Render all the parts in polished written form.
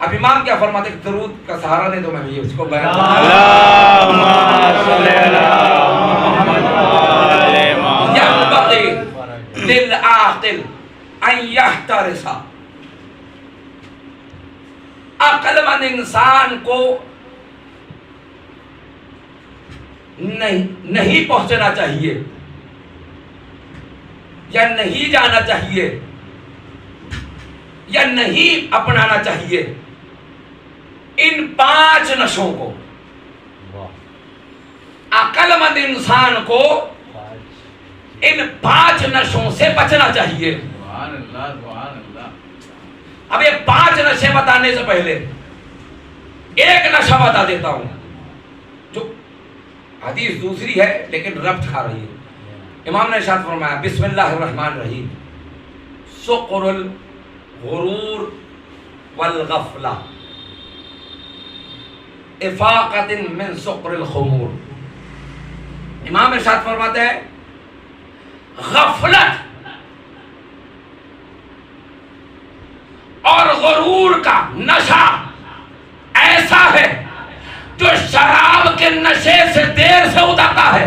اب امام کیا فرماتے ہیں؟ درود کا سہارا دے دو، میں بھی اس کو بیان اللہم صلی علی محمد ينبغي للعاقل ان يحترس، عقل مند انسان کو نہیں پہنچنا چاہیے یا نہیں جانا چاہیے یا نہیں اپنانا چاہیے ان 5 نشوں کو۔ عقل مند انسان کو ان 5 نشوں سے بچنا چاہیے۔ اب یہ 5 نشے بتانے سے پہلے ایک نشہ بتا دیتا ہوں جو حدیث دوسری ہے لیکن ربط کھا رہی ہے۔ امام نے ارشاد فرمایا بسم اللہ الرحمن الرحیم، سقر الغرور والغفلہ افاقۃ من سقر الخمور۔ امام ارشاد فرماتے ہیں غفلت اور غرور کا نشہ ایسا ہے جو شراب کے نشے سے دیر سے اترتا ہے۔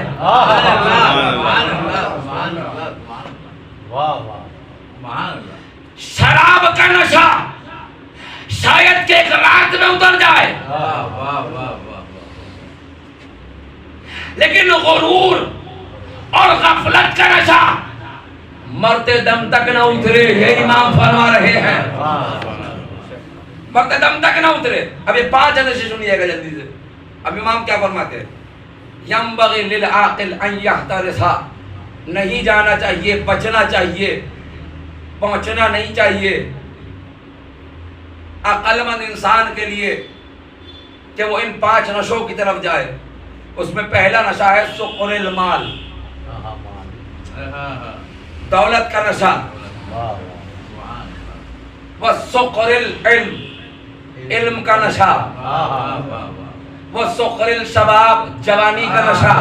شراب کا نشہ شاید کہ ایک رات میں اتر جائے، لیکن غرور اور غفلت کا نشہ مرتے دم تک نہ اترے، یہ امام فرما رہے ہیں، مرتے دم تک نہ اترے۔ اب یہ 5 نشے سنیے گا جلدی سے۔ اب امام کیا فرماتے ہیں؟ ینبغی للعاقل ان یحترس، نہیں جانا چاہیے، بچنا چاہیے، پہنچنا نہیں چاہیے عقل مند انسان کے لیے کہ وہ ان 5 نشوں کی طرف جائے۔ اس میں پہلا نشہ ہے سقر المال، دولت کا نشہ، وسقر العلم، علم کا نشہ، وسقر الشباب، جوانی کا نشہ،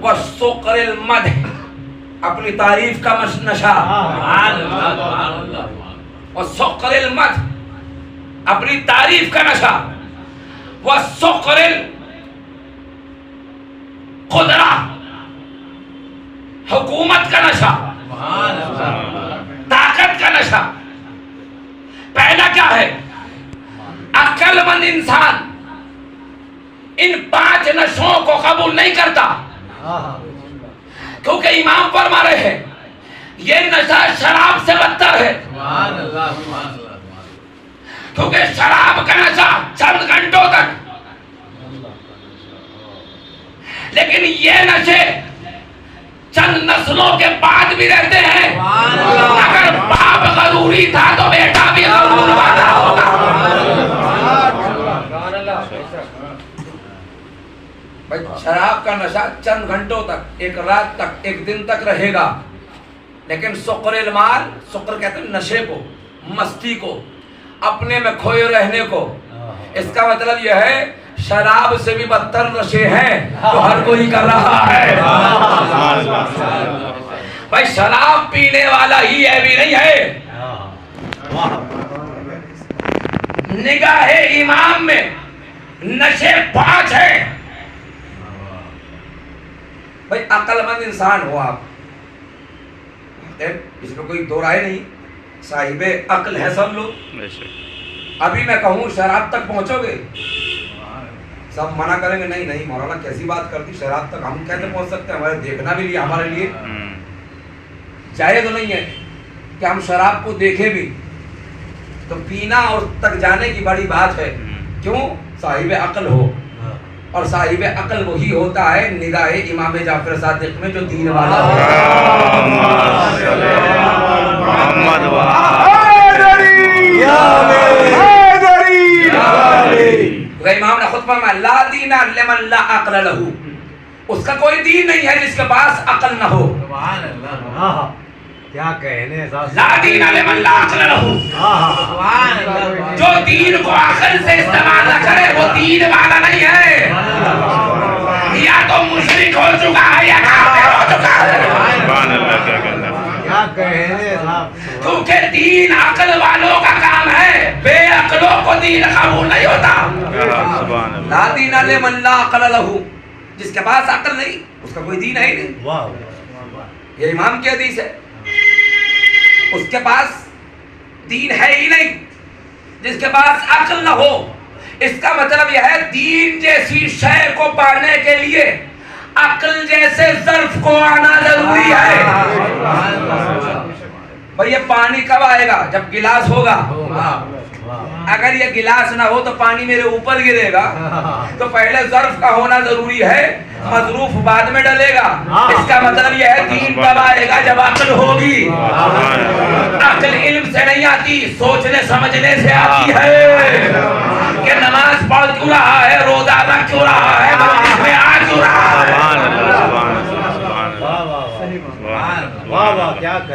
وسقر المدح، اپنی تعریف کا نشہ، وسقر المدح، اپنی تعریف کا نشہ، وسقر قدرہ، حکومت کا نشہ، طاقت کا نشہ۔ پہلا کیا ہے؟ عقل مند انسان ان 5 نشوں کو قبول نہیں کرتا، کیونکہ امام فرما رہے ہیں یہ نشہ شراب سے بدتر ہے، کیونکہ شراب کا نشہ چند گھنٹوں تک، لیکن یہ نشے چند نسلوں کے بعد بھی رہتے ہیں۔ اگر باپ غروری تھا تو بیٹا بھی غرور والا ہوگا۔ شراب کا نشہ چند گھنٹوں تک، ایک رات تک، ایک دن تک رہے گا، لیکن سقر المال، سقر کہتے ہیں نشے کو، مستی کو، اپنے میں کھوئے رہنے کو۔ اس کا مطلب یہ ہے شراب سے بھی بدتر نشے ہیں جو ہر کوئی کر رہا ہے۔ بھائی شراب پینے والا ہی ہے بھی نہیں ہے، نگاہ امام میں نشے 5 ہیں۔ بھائی عقل مند انسان ہو آپ، اس میں کوئی دو رائے نہیں، صاحب عقل ہے سب لوگ۔ ابھی میں کہوں شراب تک پہنچو گے، سب منع کریں گے نہیں نہیں مولانا کیسی بات کرتی، شراب تک ہم کیسے پہنچ سکتے ہیں، ہمارے دیکھنا بھی لیے، ہمارے لیے جائز تو نہیں ہے کہ ہم شراب کو دیکھیں بھی، تو پینا اور تک جانے کی بڑی بات ہے۔ کیوں؟ صاحب عقل ہو، اور صاحب عقل وہی ہوتا ہے نگاہ امام جعفر صادق میں جو دین والا ہو۔ امام نے خطبہ میں لا دین لمن لا عقل لہو، اس کا کوئی دین نہیں ہے جس کے پاس عقل نہ ہو۔ کیا کہنے، لا دین لمن لا عقل لہو، جو دین کو عقل سے استعمال نہ کرے وہ دین والا نہیں ہے، یا تو مشرک ہو چکا ہے یا کافر ہو چکا ہے۔ کیا کہنے صاحب، کیونکہ دین عقل والوں کا کام ہے، بے عقلوں دین قبول نہیں ہوتا. سبحان اللہ. لا دین لمن لا عقل لہ. جس کے پاس عقل نہیں اس کا کوئی دین ہے ہی نہیں. یہ امام کی حدیث ہے. اس کے پاس دین ہے ہی نہیں جس کے پاس عقل نہ ہو. اس کا مطلب یہ ہے دین جیسی شے کو پانے کے لیے عقل جیسے ظرف کو آنا ضروری ہے. بھئی یہ پانی کب آئے گا؟ جب گلاس ہوگا. اگر یہ گلاس نہ ہو تو پانی میرے اوپر گرے گا. تو پہلے ظرف کا ہونا ضروری ہے, مظروف بعد میں ڈلے گا. اس کا مطلب یہ ہے دین کب آئے گا؟ جب عقل ہوگی. عقل علم سے نہیں آتی, سوچنے سمجھنے سے آتی ہے. کہ نماز پڑھ کیوں رہا ہے, روزہ رکھ کیوں رہا ہے, مسجد میں آ کیوں رہا ہے.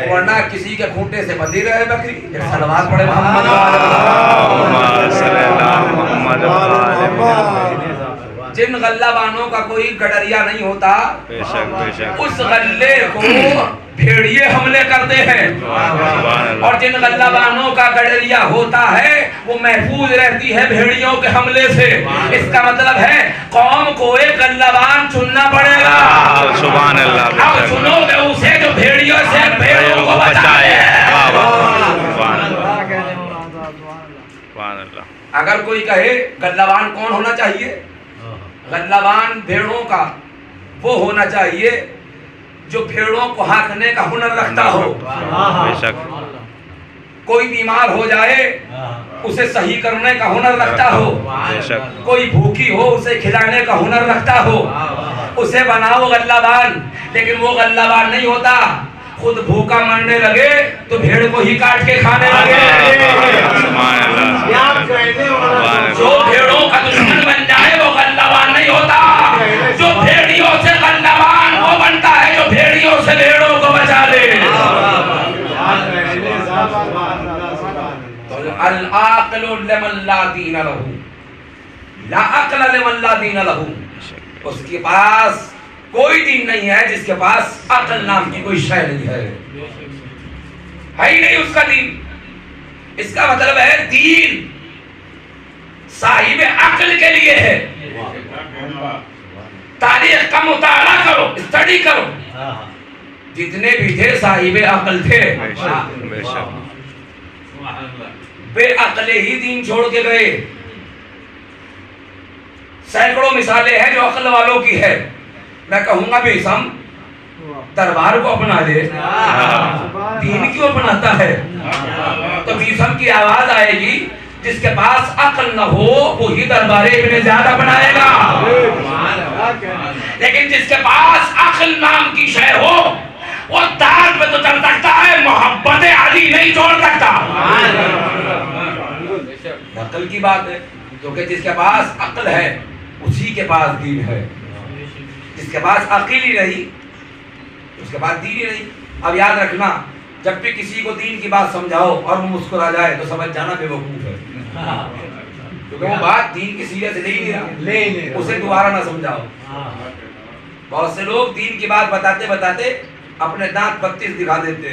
ورنہ کسی کے کھوٹے سے بندھی رہے بکری. ایک صلوات پڑھے محمد جن غلہ بانوں کا کوئی گڈریا نہیں ہوتا, اس غلے کو بھیڑیے حملے کرتے ہیں. اور جن غلہ بانوں کا گڈریا ہوتا ہے وہ محفوظ رہتی ہے بھیڑیوں کے حملے سے. اس کا مطلب ہے قوم کو ایک غلہ بان چننا پڑے گا. سبحان اللہ. اب چنو گے اسے جو بھیڑیوں سے بھیڑوں کو بچائے. اگر کوئی کہے غلہ بان کون ہونا چاہیے؟ غلہ بان بھیڑوں کا وہ ہونا چاہیے جو بھیڑوں کو ہانکنے کا ہنر رکھتا ہو. کوئی بیمار ہو جائے اسے صحیح کرنے کا ہنر رکھتا ہو. کوئی بھوکی ہو اسے کھلانے کا ہنر رکھتا ہو. اسے بناؤ غلہ بان. لیکن وہ غلہ بان نہیں ہوتا, خود بھوکا مرنے لگے تو بھیڑ کو ہی کاٹ کے کھانے لگے. جو بھیڑوں کا دشمن بن جائے وہ غلہ بان نہیں ہوتا. جو بھیڑیوں سے غلہ بان وہ بنتا ہے جو بھیڑیوں سے بھیڑوں کو بچا لے. العاقل لمن لا دین لہ, لا عقل لمن لا دین لہ. اس کے پاس کوئی دین نہیں ہے جس کے پاس عقل نام کی کوئی شے نہیں ہے. ہے ہی نہیں اس کا دین. اس کا مطلب ہے دین صاحب عقل کے لیے ہے. تاریخ کا مطالعہ کرو, اسٹڈی کرو. جتنے بھی تھے صاحب عقل تھے. بے عقلے ہی دین چھوڑ کے گئے. سینکڑوں مثالیں ہیں جو عقل والوں کی ہے. میں کہوں گا بیسم دربار کو اپنا لے, دین کیوں اپناتا ہے؟ تو بیسم کی آواز آئے گی جس کے پاس عقل نہ ہو وہی دربار ابن زیاد اپنائے گا. لیکن جس کے پاس عقل نام کی شے ہو وہ دار پہ تو چل سکتا ہے, محبت علی نہیں چھوڑ سکتا. عقل کی بات ہے, کیونکہ جس کے پاس عقل ہے اسی کے پاس دین ہے. جس کے پاس عقل ہی نہیں اس کے پاس دین ہی نہیں. اب یاد رکھنا, جب بھی کسی کو دین کی بات سمجھاؤ اور وہ مسکرا جائے تو سمجھ جانا بے وقوف ہے. کیونکہ وہ بات دین کی سیرت لے ہی نہیں رہا, اسے دوبارہ نہ سمجھاؤ. بہت سے لوگ دین کی بات بتاتے بتاتے اپنے دانت 32 دکھا دیتے.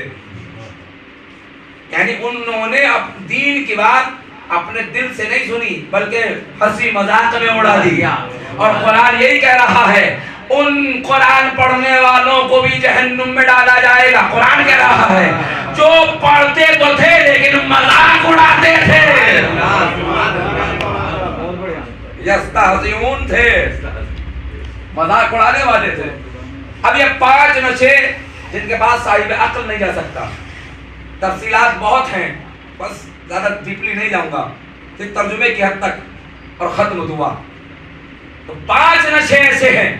یعنی انہوں نے دین کی بات اپنے دل سے نہیں سنی بلکہ ہنسی مذاق میں اڑا دی. اور قرآن یہی کہہ رہا ہے ان قرآن پڑھنے والوں کو بھی جہنم میں ڈالا جائے گا. قرآن کہہ رہا ہے جو پڑھتے تو تھے لیکن مذاق اڑاتے تھے, یستہزئون تھے, مذاق اڑانے والے تھے. اب یہ 5 نشے جن کے پاس صاحب عقل نہیں جا سکتا. تفصیلات بہت ہیں, بس زیادہ ڈیپلی نہیں جاؤں گا, صرف ترجمے کی حد تک اور ختم دعا. تو 5 نشے ایسے ہیں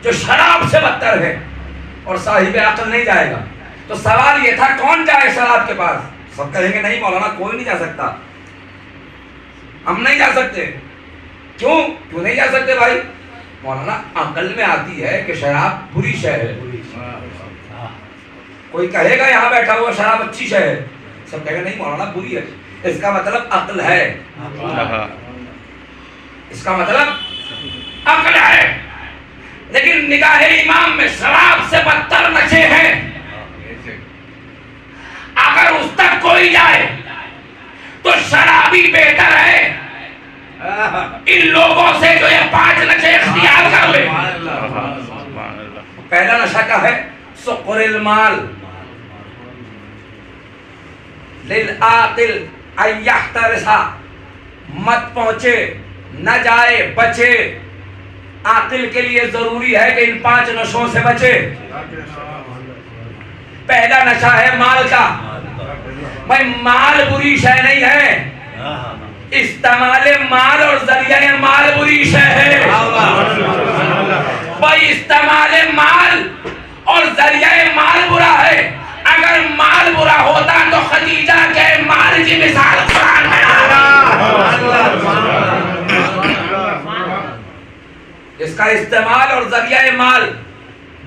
جو شراب سے بدتر ہے اور صاحب عقل نہیں جائے گا. تو سوال یہ تھا کون جائے شراب کے پاس؟ سب کہیں گے نہیں مولانا کوئی نہیں جا سکتا, ہم نہیں جا سکتے. کیوں نہیں جا سکتے بھائی؟ مولانا عقل میں آتی ہے کہ شراب بری شے ہے. کوئی کہے گا یہاں بیٹھا ہوا شراب اچھی شے ہے, سب کہے گا نہیں مولانا بری ہے. اس کا مطلب عقل ہے, اس کا مطلب عقل ہے. لیکن نگاہ امام میں شراب سے بدتر نشے ہیں. اگر اس تک کوئی جائے تو شرابی بہتر ہے ان لوگوں سے جو یہ 5 نشے اختیار کر لے. پہلا نشہ کیا ہے؟ سقر المال. للعاقل ان یحترس، مت پہنچے، نہ جائے، بچے. عاقل کے لیے ضروری ہے کہ ان 5 نشوں سے بچے. پہلا نشہ ہے مال کا. بھائی مال بری شے نہیں ہے، استعمال مال اور ذریعہ مال بری شے ہے. بھائی استعمال مال اور ذریعہ مال برا ہے. اگر مال برا ہوتا تو خدیجہ کے مال کی مثال قرآن میں اس کا استعمال اور ذریعہ مال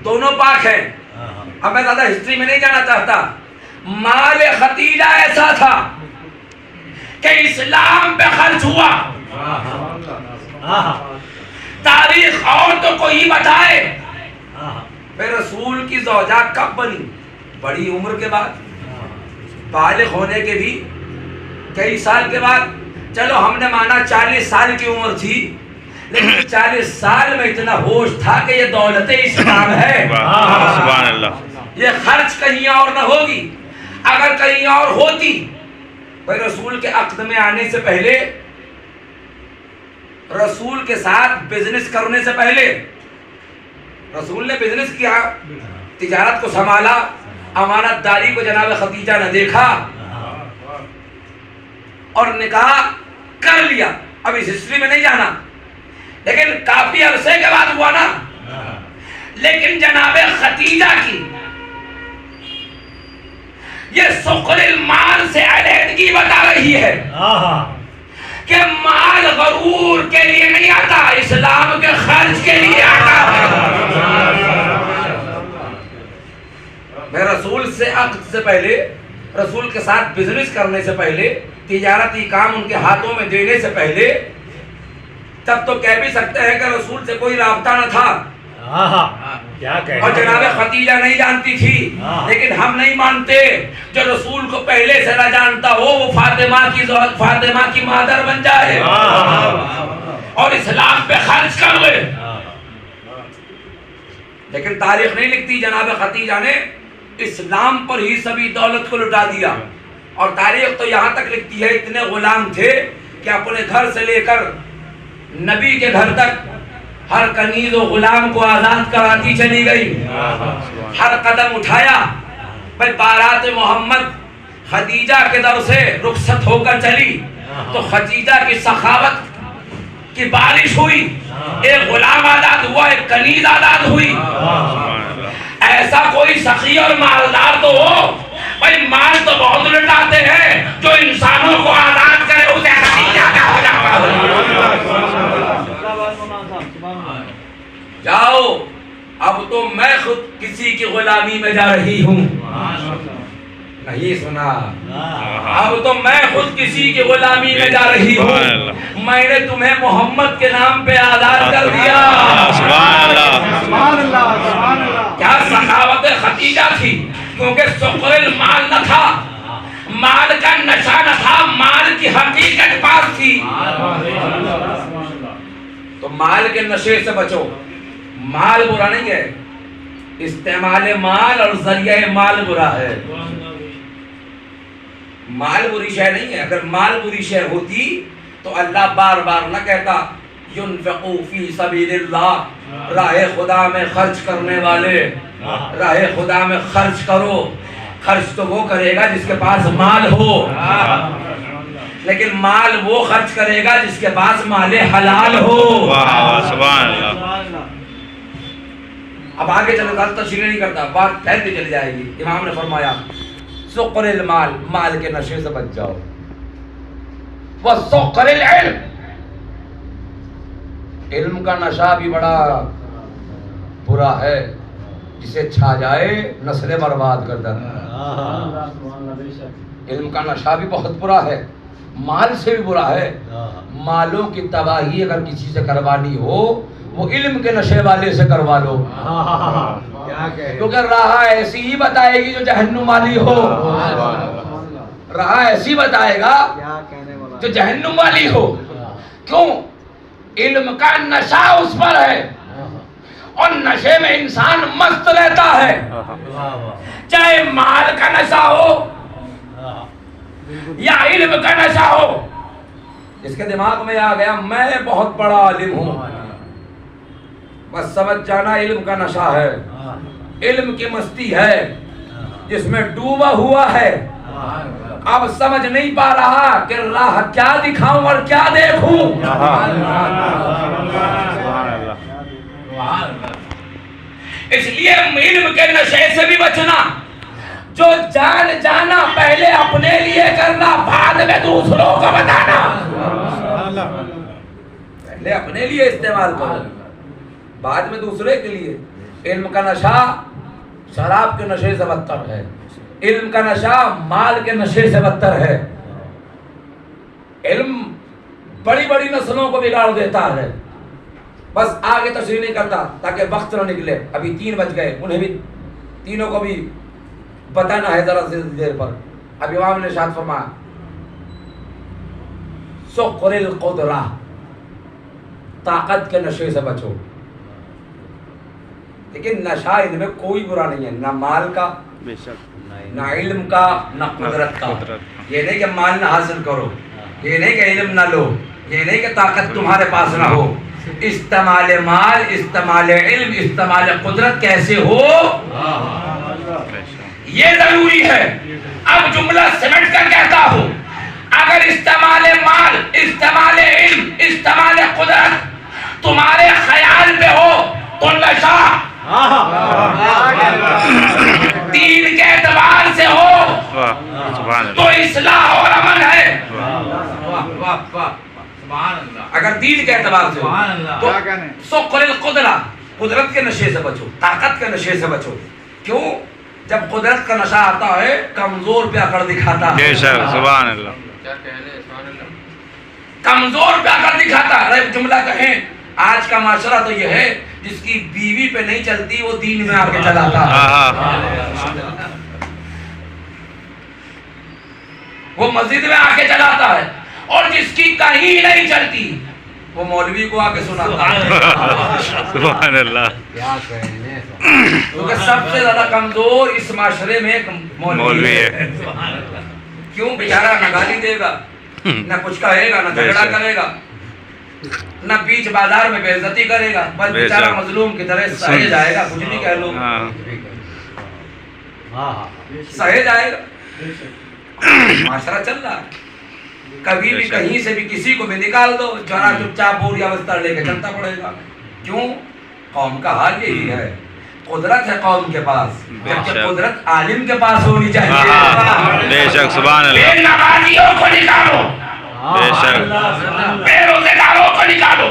دونوں پاک ہیں. اب میں زیادہ ہسٹری میں نہیں جانا چاہتا. مال خدیجہ ایسا تھا کہ اسلام پہ خرچ ہوا. تاریخ عورتوں کو ہی بتائے. پھر رسول کی زوجہ کب بنی؟ بڑی عمر کے بعد، بالغ ہونے کے بھی کئی سال کے بعد. چلو ہم نے مانا 40 سال کی عمر تھی، لیکن 40 سال میں اتنا ہوش تھا کہ یہ دولت اسلام ہے. سبحان اللہ. یہ خرچ کہیں اور نہ ہوگی. اگر کہیں اور ہوتی، بھائی رسول کے عقد میں آنے سے پہلے، رسول کے ساتھ بزنس کرنے سے پہلے، رسول نے بزنس کیا، تجارت کو سنبھالا، امانت داری کو جناب خدیجہ نے دیکھا اور نکاح کر لیا. اب اس ہسٹری میں نہیں جانا، لیکن کافی عرصے کے بعد ہوا نا. لیکن جناب خدیجہ کی یہ سقر المال سے علیحدگی بتا رہی ہے کہ مال غرور کے لیے نہیں آتا، اسلام کے خرچ کے لیے آتا ہے. میں رسول سے عقد سے پہلے، رسول کے ساتھ بزنس کرنے سے پہلے، تجارتی کام ان کے ہاتھوں میں دینے سے پہلے، تب تو کہہ بھی سکتے ہیں کہ رسول سے کوئی رابطہ نہ تھا اور جناب خدیجہ نہیں جانتی تھی. لیکن ہم نہیں مانتے جو رسول کو پہلے سے نہ جانتا ہو وہ فاطمہ کی مادر بن جائے اور اسلام پہ خرچ کر لے. لیکن تاریخ نہیں لکھتی جناب خدیجہ نے اسلام پر ہی سبھی دولت کو لٹا دیا. اور تاریخ تو یہاں تک لکھتی ہے اتنے غلام تھے کہ اپنے گھر سے لے کر نبی کے گھر تک ہر کنیز و غلام کو آزاد کراتی چلی گئی. ہر قدم اٹھایا. بھائی بارات محمد خدیجہ کے در سے رخصت ہو کر چلی تو خدیجہ کی سخاوت کی بارش ہوئی. ایک غلام آزاد ہوا، ایک کنیز آزاد ہوئی. ایسا کوئی سخی اور مالدار تو ہو. بھائی مال تو بہت لٹاتے ہیں، جو انسانوں کو آزاد کرے اسے خدیجہ کا ہو جاتا ہے. جاؤ اب تو میں خود کسی کی غلامی میں جا رہی ہوں. نہیں سنا؟ اب تو میں خود کسی کی غلامی میں جا رہی ہوں. میں نے تمہیں محمد کے نام پہ آزاد کر دیا. کیا سخاوت خدیجہ تھی، کیونکہ سقر المال نہ تھا، مال کا نشہ نہ تھا، مال کی حقیقت پاس تھی. تو مال کے نشے سے بچو. مال برا نہیں ہے، استعمال مال اور ذریعہ مال برا ہے. مال بری شے نہیں ہے. اگر مال بری شے ہوتی تو اللہ بار بار نہ کہتا ينفقوا فی سبیل اللہ، راہ خدا میں خرچ کرنے والے، راہ خدا میں خرچ کرو. خرچ تو وہ کرے گا جس کے پاس مال ہو، لیکن مال وہ خرچ کرے گا جس کے پاس مال حلال ہو. سبحان اللہ. اب آگے چلو، گل تشریح نہیں کرتا، بات پھیلتی چلی جائے گی. امام نے فرمایا سقر المال، مال کے نشے سے بچ جاؤ. وسقر العلم، علم کا نشہ بھی بڑا برا ہے، جسے چھا جائے نسلیں برباد کر دیتا ہے. علم کا نشہ بھی بہت برا ہے، مال سے بھی برا ہے. مالوں کی تباہی اگر کسی سے کروانی ہو وہ علم کے نشے والے سے کروا لو، کیونکہ راہ ایسی ہی بتائے گی جو جہنم والی ہو. راہ ایسی بتائے گا جو جہنم والی ہو. کیوں؟ علم کا نشہ اس پر ہے اور نشے میں انسان مست رہتا ہے. چاہے مال کا نشہ ہو یا علم کا نشہ ہو. اس کے دماغ میں آ گیا میں بہت بڑا عالم ہوں، بس سمجھ جانا علم کا نشہ ہے، علم کی مستی ہے جس میں ڈوبا ہوا ہے. اب سمجھ نہیں پا رہا کہ راہ کیا دکھاؤں اور کیا دیکھوں. اس لیے علم کے نشے سے بھی بچنا. جو جان جانا پہلے اپنے لیے کرنا، بعد میں دوسروں کو بتانا. پہلے اپنے لیے استعمال کرو، بعد میں دوسرے کے لیے. علم کا نشہ شراب کے نشے سے بدتر ہے، علم کا نشہ مال کے نشے سے بدتر ہے. علم بڑی بڑی نسلوں کو بگاڑ دیتا ہے. بس آگے تشریح نہیں کرتا تاکہ وقت نہ نکلے. ابھی 3 بج گئے، انہیں بھی تینوں کو بھی بتانا ہے ذرا دیر پر. اب امام نے ارشاد فرمایا سقر القدرہ، طاقت کے نشے سے بچو. لیکن نشہ ان میں کوئی برا نہیں ہے، نہ مال کا، نہ علم کا، نہ قدرت کا. یہ نہیں کہ مال نہ حاصل کرو، یہ نہیں کہ علم نہ لو، یہ نہیں کہ طاقت تمہارے پاس نہ ہو. استعمال مال، استعمال علم، استعمال قدرت کیسے ہو یہ ضروری ہے. اب جملہ سمٹ کر کہتا ہوں، اگر استعمال مال، استعمال علم، استعمال قدرت تمہارے خیال پہ ہو تو نشہ، دین کے اعتبار سے ہو تو اصلاح اور امن ہے. اگر دین کے اعتبار سے ہو تو سقر القدرہ، قدرت کے نشے سے بچو، طاقت کے نشے سے بچو. کیوں؟ جب قدرت کا نشہ آتا ہے کمزور پہ اکڑ دکھاتا ہے. سبحان اللہ. کمزور پہ اکڑ دکھاتا ہے. جملہ کہیں آج کا معاشرہ تو یہ ہے جس کی بیوی پہ نہیں چلتی وہ دین میں آ کے چلاتا ہے، وہ مسجد میں آ کے چلاتا ہے. اور جس کی کہیں نہیں چلتی وہ مولوی کو آ کے سناتا ہے. سبحان اللہ. کیونکہ سب سے زیادہ کمزور اس معاشرے میں ایک مولوی ہے. کیوں؟ بیچارہ نہ گالی دے گا، نہ کچھ کہے گا، نہ جھگڑا کرے گا، نہ بیچ بازار میں بے عزتی کرے گا، بس بیچارہ مظلوم کی طرح سہے جائے گا. کچھ نہیں کہہ لو، سہے جائے گا. معاشرہ چل رہا ہے. کبھی بھی کہیں سے بھی کسی کو بھی نکال دو، ذرا چپ چاپ بور یا بستر لے کے چلتا پڑے گا. کیوں؟ قوم کا حال یہی ہے. قدرت ہے قوم کے پاس، جبکہ قدرت عالم کے پاس ہونی چاہیے. بے شک. سبحان اللہ. بے نمازیوں کو نکالو، بے شک. بے روزگاروں کو نکالو،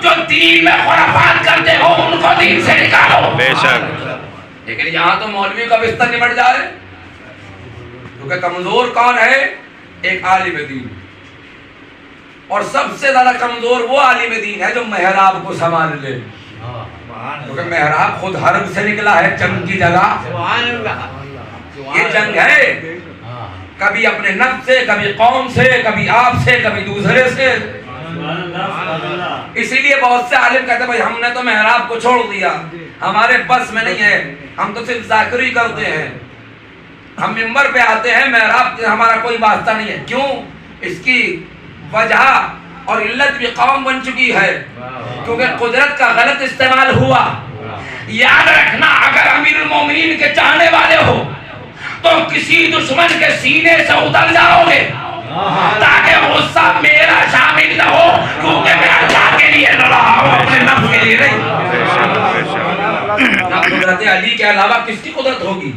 جو دین میں خرافات کرتے ہو ان کو دین سے نکالو. بے شک. لیکن یہاں تو مولوی کا بستر نمٹ جائے. کیونکہ کمزور کون ہے؟ ایک عالم دین. اور سب سے زیادہ کمزور وہ عالم دین ہے جو محراب کو سنبھال لے. کیونکہ محراب خود حرب سے نکلا ہے، جنگ کی جگہ. یہ جنگ ہے، کبھی اپنے نفس سے، کبھی قوم سے، کبھی آپ سے، کبھی دوسرے سے. اسی لیے بہت سے عالم کہتے ہیں بھائی ہم نے تو محراب کو چھوڑ دیا، ہمارے بس میں نہیں ہے، ہم تو صرف ذاکری کرتے ہیں، ہم منبر پہ آتے ہیں، محراب سے ہمارا کوئی واسطہ نہیں ہے. کیوں؟ اس کی وجہ اور علت بھی قوم بن چکی ہے، کیونکہ قدرت کا غلط استعمال ہوا. یاد رکھنا، اگر امیر المومنین کے چاہنے والے ہو تو کسی دشمن کے سینے سے اتر جاؤ گے تاکہ غصہ میرا شامل نہ ہو، کیونکہ میں اللہ کے لیے لڑ رہا ہوں، اپنے نفس کے لیے نہیں. قدرت علی کے علاوہ کس کی قدرت ہوگی؟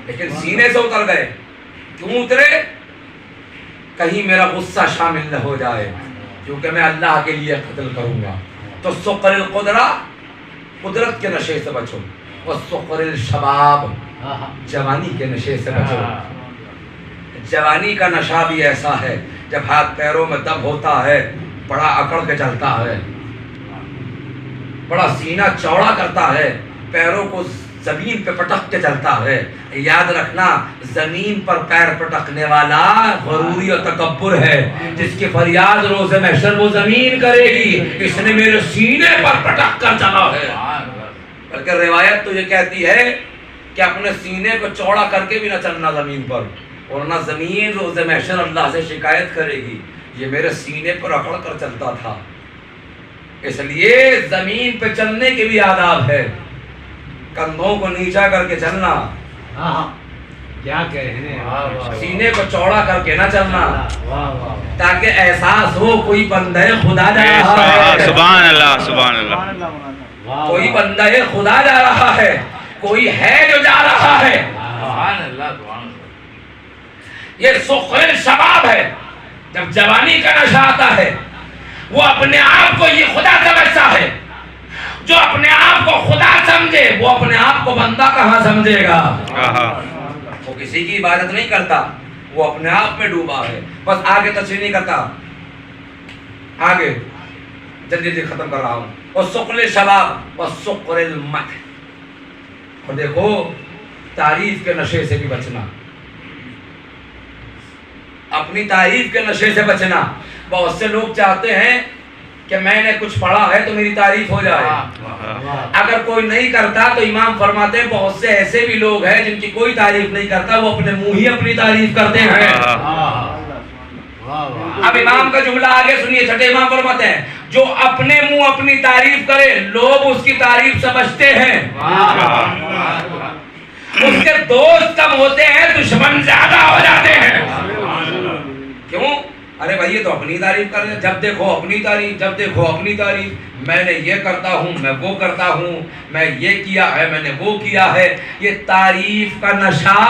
لیکن سینے سے اتر گئے. کیوں اترے؟ کہیں میرا غصہ شامل نہ ہو جائے، کیونکہ میں اللہ کے لیے قتل کروں گا. تو سقر القدرہ، قدرت کے نشے سے بچو. وسقر الشباب، جوانی کے نشے سے بچو. جوانی کا نشہ بھی ایسا ہے جب ہاتھ پیروں میں دب ہوتا ہے، بڑا اکڑ کے چلتا ہے، بڑا سینہ چوڑا کرتا ہے، پیروں کو زمین پہ پٹک کے چلتا ہے. یاد رکھنا زمین پر پیر پٹکنے والا غروری اور تکبر ہے. جس کی فریاد روز محشر وہ زمین کرے گی اس نے میرے سینے پر پٹک کر چلا ہے. بلکہ روایت تو یہ کہتی ہے کہ اپنے سینے کو چوڑا کر کے بھی نہ چلنا زمین پر, ورنہ زمین روز محشر اللہ سے شکایت کرے گی یہ میرے سینے پر اکڑ کر چلتا تھا. اس لیے زمین پہ چلنے کے بھی آداب ہے. کندھوں کو نیچا کر کے چلنا, کیا کہنے, سینے کو چوڑا کر کے نہ چلنا, تاکہ احساس ہو کوئی بندہ خدا جا رہا ہے. سبحان اللہ سبحان اللہ. کوئی بندہ خدا جا رہا ہے, کوئی ہے جو جا رہا ہے. یہ سخر شباب ہے. جب جوانی کا نشہ آتا ہے وہ اپنے آپ کو یہ خدا سمجھتا ہے. جو اپنے آپ کو خدا سمجھے وہ اپنے آپ کو بندہ کہاں سمجھے گا. وہ کسی کی عبادت نہیں کرتا, وہ اپنے آپ میں ڈوبا ہے. بس آگے تشریح نہیں کرتا, آگے جلدی جلدی ختم کر رہا ہوں. وَسُقْلِ شباب وَسُقْرِ الْمَدْحِ. اور دیکھو تعریف کے نشے سے بھی بچنا, اپنی تعریف کے نشے سے بچنا. بہت سے لوگ چاہتے ہیں کہ میں نے کچھ پڑھا ہے تو میری تعریف ہو جائے. اگر کوئی نہیں کرتا تو امام فرماتے ہیں بہت سے ایسے بھی لوگ ہیں جن کی کوئی تعریف نہیں کرتا, وہ اپنے منہ ہی اپنی تعریف کرتے ہیں. اب امام کا جملہ آگے سنیے, چھٹے امام فرماتے ہیں جو اپنے منہ اپنی تعریف کرے لوگ اس کی تعریف سے بچتے ہیں. اس کے دوست کم ہوتے ہیں, دشمن زیادہ ہو جاتے ہیں. کیوں؟ ارے بھائی یہ تو اپنی تعریف کر رہے, جب دیکھو اپنی تعریف, جب دیکھو اپنی تعریف. میں نے یہ کرتا ہوں, میں وہ کرتا ہوں, میں یہ کیا ہے, میں نے وہ کیا ہے. یہ تعریف کا نشہ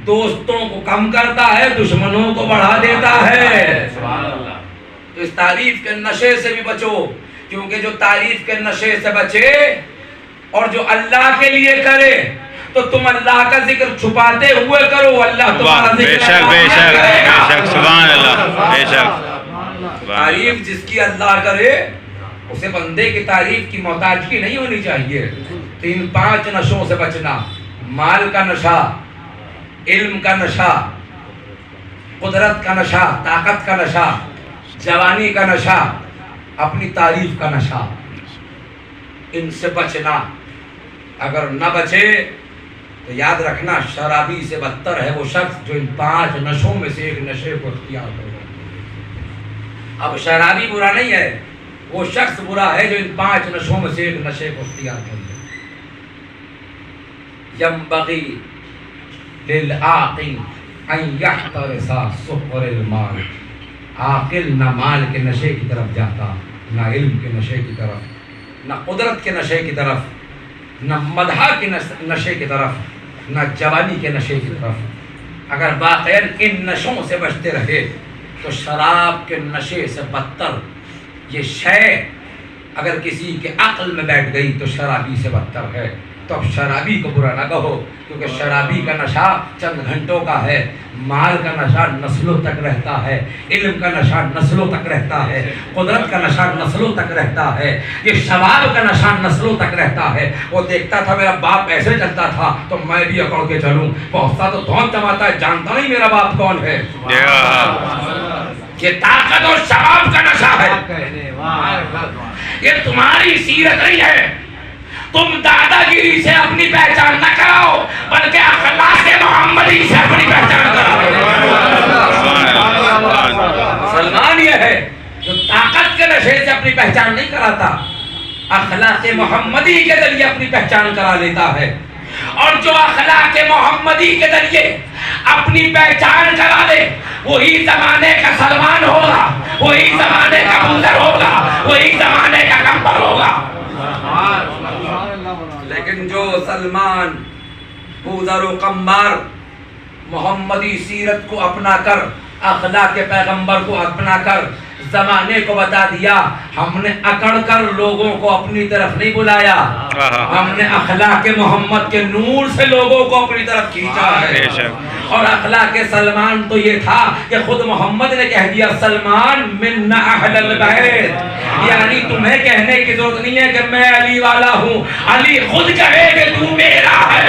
دوستوں کو کم کرتا ہے, دشمنوں کو بڑھا دیتا ہے. تو اس تعریف کے نشے سے بھی بچو, کیونکہ جو تعریف کے نشے سے بچے اور جو اللہ کے لیے کرے تو تم اللہ کا ذکر چھپاتے ہوئے کرو, اللہ تمہارا ذکر سبحان اللہ. بے شک تعریف جس کی اللہ کرے اسے بندے کی تعریف کی محتاجگی نہیں ہونی چاہیے. تو ان 5 نشوں سے بچنا, مال کا نشہ, علم کا نشہ, قدرت کا نشہ, طاقت کا نشہ, جوانی کا نشہ, اپنی تعریف کا نشہ. ان سے بچنا. اگر نہ بچے تو یاد رکھنا شرابی سے بدتر ہے وہ شخص جو ان 5 نشوں میں سے ایک نشے کو اختیار کرے. اب شرابی برا نہیں ہے, وہ شخص برا ہے جو ان 5 نشوں میں سے ایک نشے کو اختیار کرے. ينبغي للعاقل ان يحترس سحر المال. عاقل نہ مال کے نشے کی طرف جاتا, نہ علم کے نشے کی طرف, نہ قدرت کے نشے کی طرف, نہ مدح کے نشے کی طرف, نہ جوانی کے نشے کی طرف. اگر واقعاً ان نشوں سے بچتے رہے تو شراب کے نشے سے بدتر یہ شے اگر کسی کے عقل میں بیٹھ گئی تو شرابی سے بدتر ہے. تو اب شرابی کو برا نہ کہو, کیونکہ شرابی کا نشہ چند گھنٹوں کا ہے, مال کا نشہ نسلوں تک رہتا ہے, علم کا نشہ نسلوں تک رہتا ہے, قدرت کا نشہ نسلوں تک رہتا ہے, یہ شباب کا نشہ نسلوں تک رہتا ہے. وہ دیکھتا تھا میرا باپ ایسے چلتا تھا تو میں بھی اکڑ کے چلوں, بہت سا تو دھون جماتا ہے, جانتا نہیں میرا باپ کون ہے. یہ طاقت اور شباب کا نشہ ہے, یہ تمہاری سیرت نہیں ہے. تم دادا گیری سے اپنی پہچان نہ کراؤ بلکہ اخلاق محمدی سے اپنی پہچان کراؤ. سلمان یہ ہے جو طاقت کے نشے سے اپنی پہچان نہیں کراتا, اخلاق محمدی کے ذریعے اپنی پہچان کرا لیتا ہے. اور جو اخلاق محمدی کے ذریعے اپنی پہچان کرا دے وہی زمانے کا سلمان ہوگا, وہی زمانے کا منظر ہوگا, وہی زمانے کا کمبر ہوگا. لیکن جو سلمان, بوذر و قمار محمدی سیرت کو اپنا کر اخلاق پیغمبر کو اپنا کر زمانے کو بتا دیا. ہم نے اکڑ کر لوگوں کو اپنی طرف نہیں بلایا, ہم نے اخلاق محمد کے نور سے لوگوں کو اپنی طرف کھینچا ہے. اور اخلاق سلمان تو یہ تھا کہ خود محمد نے کہہ دیا سلمان من اہل البیت, یعنی تمہیں کہنے کی ضرورت نہیں ہے کہ میں علی والا ہوں, علی خود کہے کہ تو میرا ہے.